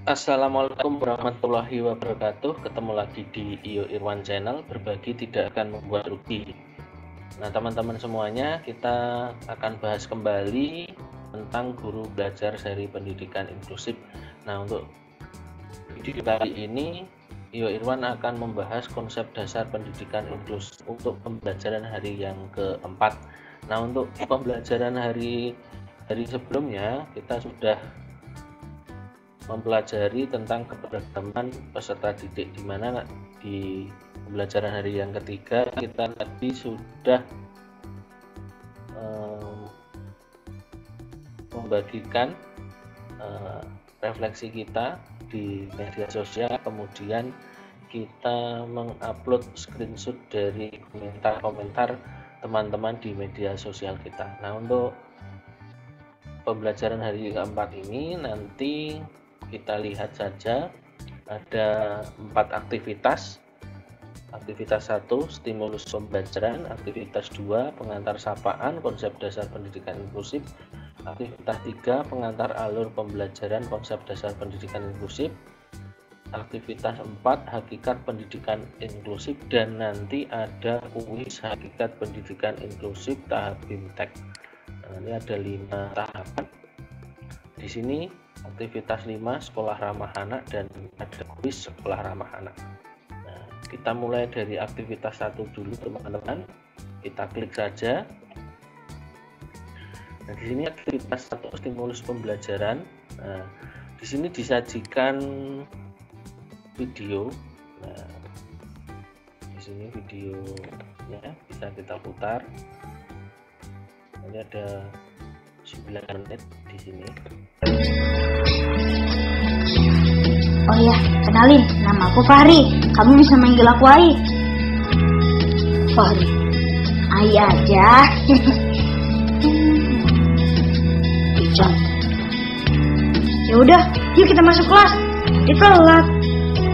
Assalamualaikum warahmatullahi wabarakatuh. Ketemu lagi di Iyo Irwan Channel, berbagi tidak akan membuat rugi. Nah, teman-teman semuanya, kita akan bahas kembali tentang guru belajar seri pendidikan inklusif. Nah, untuk video kali ini Iyo Irwan akan membahas konsep dasar pendidikan inklusif untuk pembelajaran hari yang keempat. Nah, untuk pembelajaran hari sebelumnya kita sudah mempelajari tentang keberagaman peserta didik, di mana di pembelajaran hari yang ketiga kita tadi sudah membagikan refleksi kita di media sosial, kemudian kita mengupload screenshot dari komentar-komentar teman-teman di media sosial kita. Nah, untuk pembelajaran hari keempat ini nanti kita lihat saja ada 4 aktivitas. Aktivitas 1 stimulus pembelajaran, aktivitas 2 pengantar sapaan konsep dasar pendidikan inklusif, aktivitas 3 pengantar alur pembelajaran konsep dasar pendidikan inklusif, aktivitas 4 hakikat pendidikan inklusif, dan nanti ada kuis hakikat pendidikan inklusif tahap BIMTEK. Nah, ini ada 5 tahapan. Di sini aktivitas 5 sekolah ramah anak dan ada kuis sekolah ramah anak. Nah, kita mulai dari aktivitas 1 dulu teman-teman. Kita klik saja. Nah, di sini aktivitas 1 stimulus pembelajaran. Nah, di sini disajikan video. Nah, di sini videonya bisa kita putar. Ini ada 9 menit di sini. Oh ya, kenalin, nama aku Fahri. Kamu bisa manggil aku Ai. Fahri. Ai aja. Ican. Ya udah, yuk kita masuk kelas. Di telat.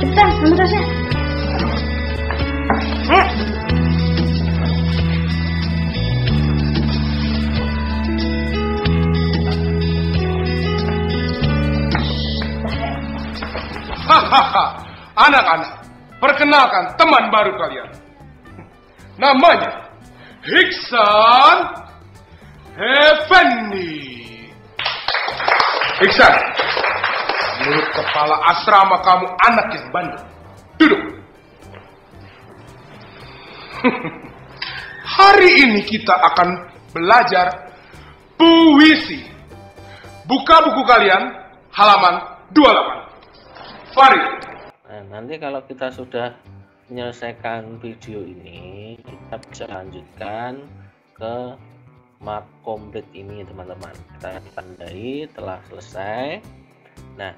Cepetan, ambil tasnya. Ayo. Hahaha, anak-anak, perkenalkan teman baru kalian. Namanya Hiksan Effendi. Hiksan, menurut kepala asrama kamu anak yang bandel. Duduk. Hari ini kita akan belajar puisi. Buka buku kalian, halaman 28. Fahri. Nah, nanti kalau kita sudah menyelesaikan video ini, kita bisa lanjutkan ke mark komplit ini teman-teman. Kita tandai telah selesai. Nah,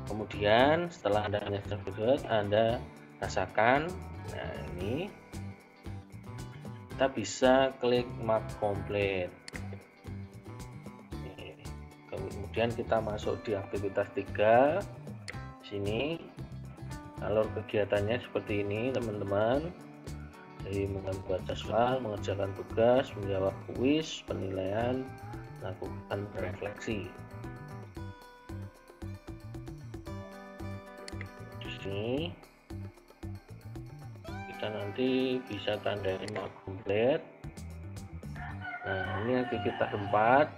kemudian setelah Anda menyelesaikan video, Anda rasakan. Nah, ini kita bisa klik mark komplit. Kemudian kita masuk di aktivitas 3. Sini alur kegiatannya seperti ini teman-teman, dari membuat jadwal, mengerjakan tugas, menjawab kuis, penilaian, lakukan refleksi. Di sini kita nanti bisa tandai mark komplit. Nah, ini aktivitas 4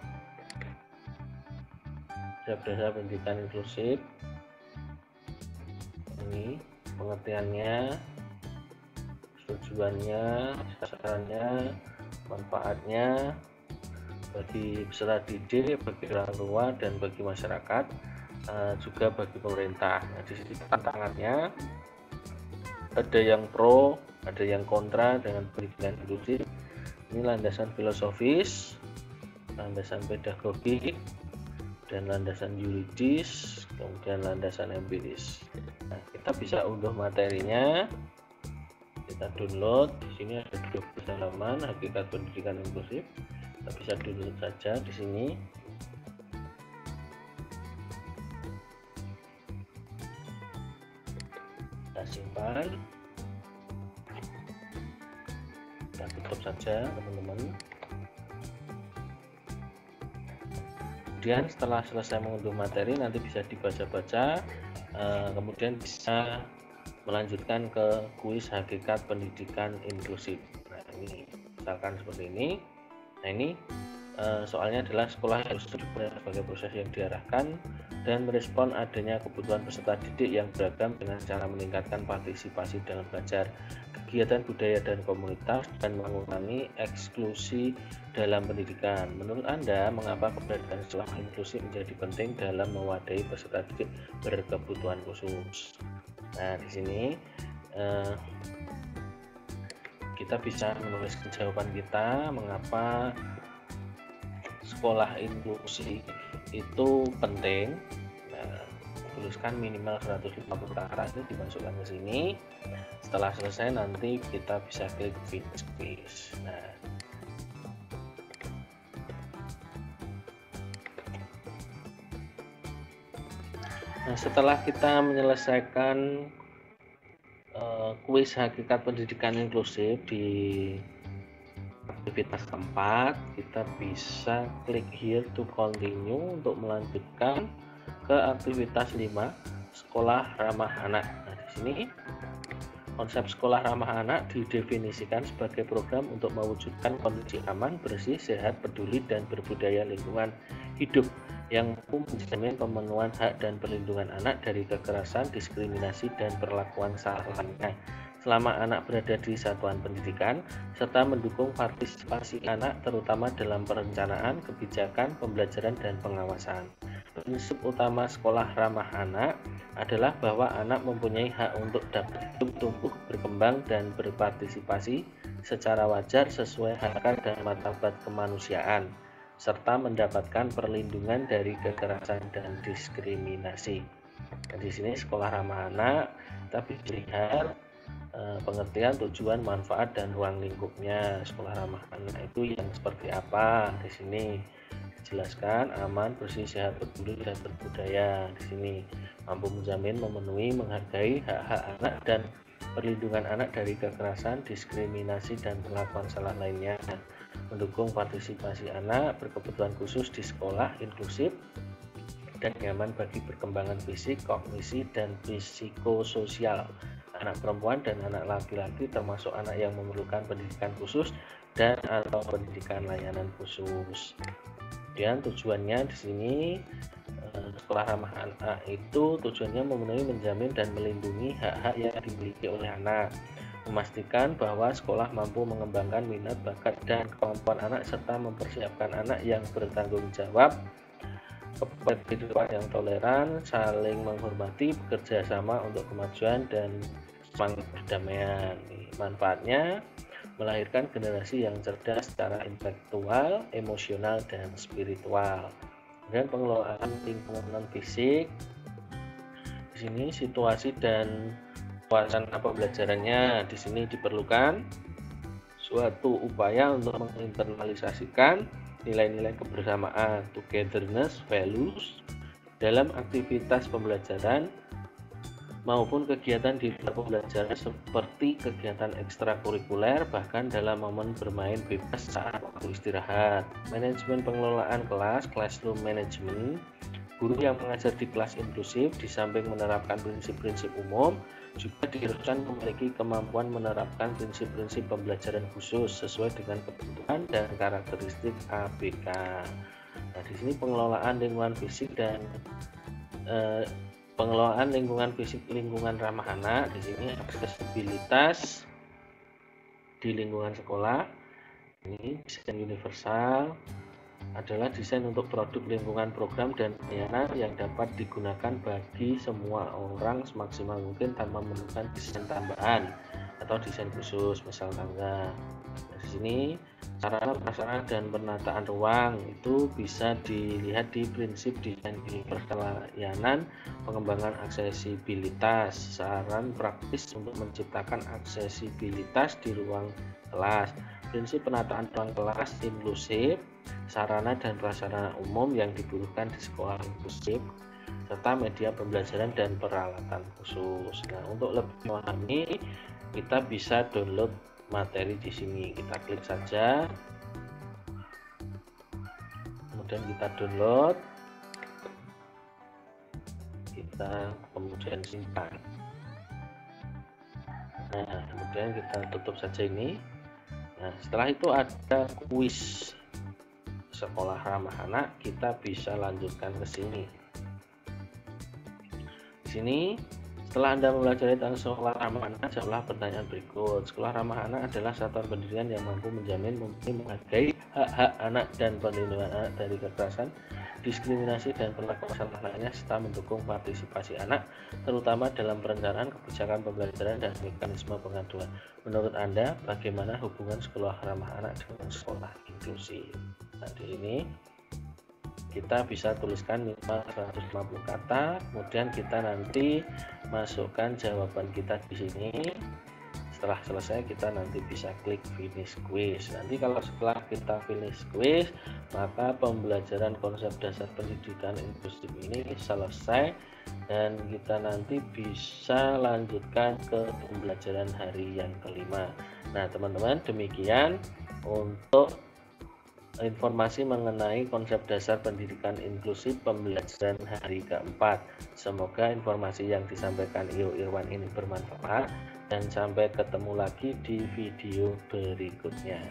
dasar pendidikan inklusif. Ini pengertiannya, tujuannya, sasarannya, manfaatnya bagi peserta didik, bagi orang tua, dan bagi masyarakat, juga bagi pemerintah. Nah, di sini tantangannya ada yang pro, ada yang kontra dengan pendidikan inklusif. Ini landasan filosofis, landasan pedagogik, dan landasan yuridis, kemudian landasan empiris. Nah, kita bisa unduh materinya, kita download. Di sini ada 12 halaman hakikat pendidikan inklusif. Kita bisa download saja di sini. Kita simpan, kita tutup saja teman-teman. Kemudian setelah selesai mengunduh materi nanti bisa dibaca-baca, kemudian bisa melanjutkan ke kuis hakikat pendidikan inklusif. Nah ini misalkan seperti ini. Nah ini soalnya adalah sekolah harus sebagai proses yang diarahkan dan merespon adanya kebutuhan peserta didik yang beragam dengan cara meningkatkan partisipasi dalam belajar, kegiatan budaya dan komunitas, dan mengurangi eksklusi dalam pendidikan. Menurut Anda, mengapa keberadaan sekolah inklusif menjadi penting dalam mewadahi peserta didik berkebutuhan khusus? Nah, di sini kita bisa menuliskan jawaban kita mengapa sekolah inklusi itu penting. Nah, tuliskan minimal 150 kata itu dimasukkan ke sini. Setelah selesai nanti kita bisa klik finish quiz. Nah, setelah kita menyelesaikan kuis hakikat pendidikan inklusif di aktivitas keempat, kita bisa klik here to continue untuk melanjutkan ke aktivitas 5, sekolah ramah anak. Nah, di sini konsep sekolah ramah anak didefinisikan sebagai program untuk mewujudkan kondisi aman, bersih, sehat, peduli, dan berbudaya lingkungan hidup yang mampu menjamin pemenuhan hak dan perlindungan anak dari kekerasan, diskriminasi, dan perlakuan salah lainnya selama anak berada di satuan pendidikan, serta mendukung partisipasi anak terutama dalam perencanaan, kebijakan, pembelajaran, dan pengawasan. Prinsip utama sekolah ramah anak adalah bahwa anak mempunyai hak untuk dapat hidup, tumbuh, berkembang, dan berpartisipasi secara wajar sesuai hak dan martabat kemanusiaan, serta mendapatkan perlindungan dari kekerasan dan diskriminasi. Nah, di sini sekolah ramah anak, tapi dilihat pengertian, tujuan, manfaat, dan ruang lingkupnya. Sekolah ramah anak itu yang seperti apa? Di sini dijelaskan aman, bersih, sehat, peduli, dan berbudaya. Di sini mampu menjamin, memenuhi, menghargai hak-hak anak dan perlindungan anak dari kekerasan, diskriminasi, dan perlakuan salah lainnya. Mendukung partisipasi anak berkebutuhan khusus di sekolah inklusif dan nyaman bagi perkembangan fisik, kognisi, dan psikososial anak perempuan dan anak laki-laki, termasuk anak yang memerlukan pendidikan khusus dan atau pendidikan layanan khusus. Dan tujuannya di sini sekolah ramah anak itu tujuannya memenuhi, menjamin, dan melindungi hak-hak yang dimiliki oleh anak, memastikan bahwa sekolah mampu mengembangkan minat, bakat, dan kemampuan anak, serta mempersiapkan anak yang bertanggung jawab kepada kehidupan yang toleran, saling menghormati, bekerja sama untuk kemajuan, dan semangat perdamaian. Manfaatnya melahirkan generasi yang cerdas secara intelektual, emosional, dan spiritual. Dan pengelolaan lingkungan fisik. Di sini situasi dan suasana pembelajarannya di sini diperlukan suatu upaya untuk menginternalisasikan nilai-nilai kebersamaan, togetherness, values dalam aktivitas pembelajaran maupun kegiatan di luar pembelajaran seperti kegiatan ekstrakurikuler, bahkan dalam momen bermain bebas saat waktu istirahat. Manajemen pengelolaan kelas, classroom management. Guru yang mengajar di kelas inklusif di samping menerapkan prinsip-prinsip umum juga diharuskan memiliki kemampuan menerapkan prinsip-prinsip pembelajaran khusus sesuai dengan kebutuhan dan karakteristik ABK. Nah, di sini pengelolaan lingkungan fisik dan pengelolaan lingkungan fisik, lingkungan ramah anak. Di sini aksesibilitas di lingkungan sekolah. Ini desain universal adalah desain untuk produk lingkungan, program, dan pelayanan yang dapat digunakan bagi semua orang semaksimal mungkin tanpa memerlukan desain tambahan atau desain khusus, misal tangga. Di sini sarana prasarana dan penataan ruang itu bisa dilihat di prinsip desain universal layanan, pengembangan aksesibilitas, saran praktis untuk menciptakan aksesibilitas di ruang kelas, prinsip penataan ruang kelas inklusif, sarana dan prasarana umum yang dibutuhkan di sekolah inklusif, serta media pembelajaran dan peralatan khusus. Nah, untuk lebih memahami, kita bisa download materi di sini. Kita klik saja, kemudian kita download. kita kemudian simpan. Nah, kemudian kita tutup saja ini. Nah, setelah itu ada kuis sekolah ramah anak, kita bisa lanjutkan ke sini. Di sini, setelah Anda mempelajari tentang sekolah ramah anak, jawablah pertanyaan berikut. Sekolah ramah anak adalah satuan pendidikan yang mampu menjamin, menghargai hak-hak anak dan perlindungan anak dari kekerasan, diskriminasi, dan perlakuan salah lainnya, serta mendukung partisipasi anak, terutama dalam perencanaan kebijakan pembelajaran dan mekanisme pengaduan. Menurut Anda, bagaimana hubungan sekolah ramah anak dengan sekolah inklusif? Nah, di sini kita bisa tuliskan minimal 150 kata, kemudian kita nanti masukkan jawaban kita di sini. Setelah selesai kita nanti bisa klik finish quiz. Nanti kalau setelah kita finish quiz, maka pembelajaran konsep dasar pendidikan inklusif ini selesai dan kita nanti bisa lanjutkan ke pembelajaran hari yang kelima. Nah, teman-teman, demikian untuk informasi mengenai konsep dasar pendidikan inklusif pembelajaran hari keempat. Semoga informasi yang disampaikan Iyo Irwan ini bermanfaat dan sampai ketemu lagi di video berikutnya.